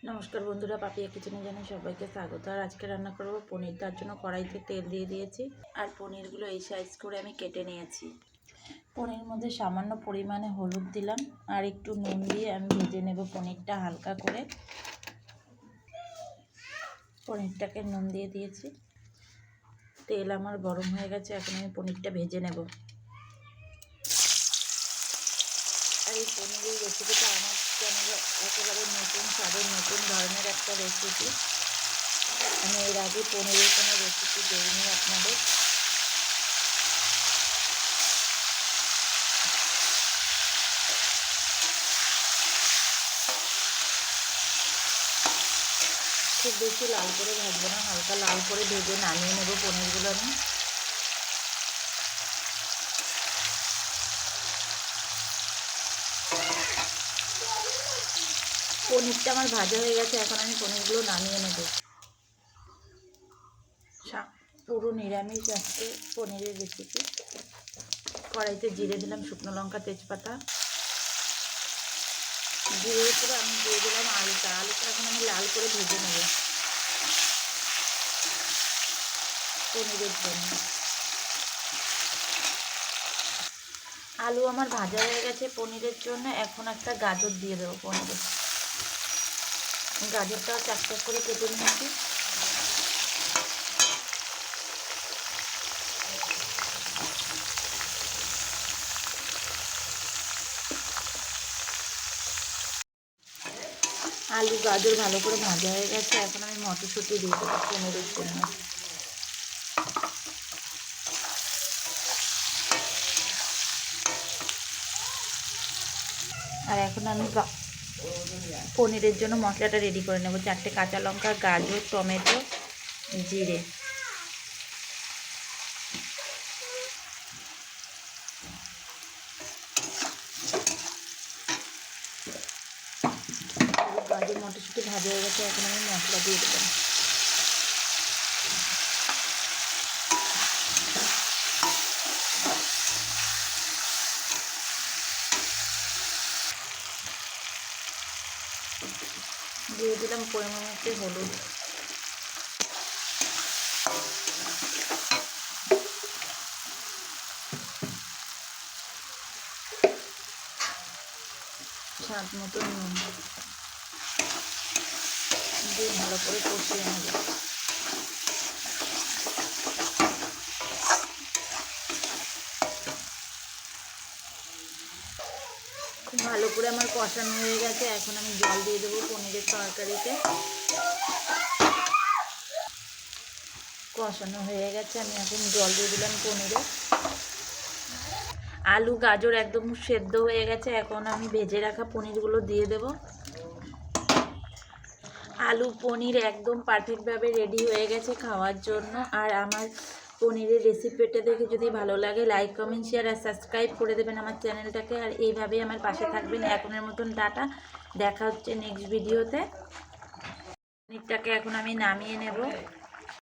নমস্কার বন্ধুরা, পাপিয়া কিচেনে জানাই সবাইকে স্বাগত। আর আজকে রান্না করব পনির। তার জন্য কড়াইতে তেল দিয়ে দিয়েছি আর পনিরগুলো এই সাইজ করে আমি কেটে নিয়েছি। পনির মধ্যে সামান্য পরিমাণে হলুদ দিলাম আর একটু নুন দিয়ে আমি ভেজে নেব পনিরটা হালকা করে। পনিরটাকে নুন দিয়ে দিয়েছি, তেল আমার গরম হয়ে গেছে, এখন আমি পনিরটা ভেজে নেব। আর এই পনিরের রেসিপিটা আমার চ্যানেলে একেবারে নতুন স্বাদের নতুন ধরনের একটা রেসিপি। আমি এর আগে পনিরের কোনো রেসিপি দিইনি আপনাদের। খুব বেশি লাল করে ভাজবো না, হালকা লাল করে ভেজে নামিয়ে নেব পনিরগুলো আমি। পনিরটা আমার ভাজা হয়ে গেছে, এখন আমি পনিরগুলো নামিয়ে নেব। পুরো নিরামিষ আজকে পনিরের রেসিপি। কড়াইতে জিরে দিলাম, শুকনো লঙ্কা, তেজপাতা। জিরের পরে আমি দিয়ে দিলাম আলুটা এখন আমি লাল করে ভেজে নেব পনিরের জন্য। আলু আমার ভাজা হয়ে গেছে পনিরের জন্য, এখন একটা গাজর দিয়ে দেবো পনিরে। গাজরটাও চাক চাক করে কেটে নিয়েছি। আলু গাজর ভালো করে ভাজা হয়ে গেছে, এখন আমি মটরশুঁটি দিয়ে দেবো পনিরের জন্য। আর এখন আমি পনিরের জন্য মশলাটা রেডি করে নেব। 4টে কাঁচা লঙ্কা, গাজর, টমেটো, জিরে। গাজর মটরশুঁটি ভাজা হয়ে গেছে, এখন আমি মশলা দিয়ে দেবো। দিয়ে দিলাম পরিমাণ মতো হলুদ। স্বাদ মতো নুন দিয়ে ভালো করে কষিয়ে নেব। খুব ভালো করে আমার কষানো হয়ে গেছে, এখন আমি জল দিয়ে দেবো পনিরের তরকারিতে। কষানো হয়ে গেছে, আমি এখন জল দিয়ে দিলাম পনিরে। আলু গাজর একদম সেদ্ধ হয়ে গেছে, এখন আমি ভেজে রাখা পনিরগুলো দিয়ে দেব। আলু পনির একদম পারফেক্টভাবে রেডি হয়ে গেছে খাওয়ার জন্য। আর আমার পনিরের রেসিপিটা দেখে যদি ভালো লাগে, লাইক, কমেন্ট, শেয়ার আর সাবস্ক্রাইব করে দেবেন আমার চ্যানেলটাকে। আর এইভাবেই আমার পাশে থাকবেন। এখনের মতন টাটা, দেখা হচ্ছে নেক্সট ভিডিওতে। পনিরটাকে এখন আমি নামিয়ে নেব।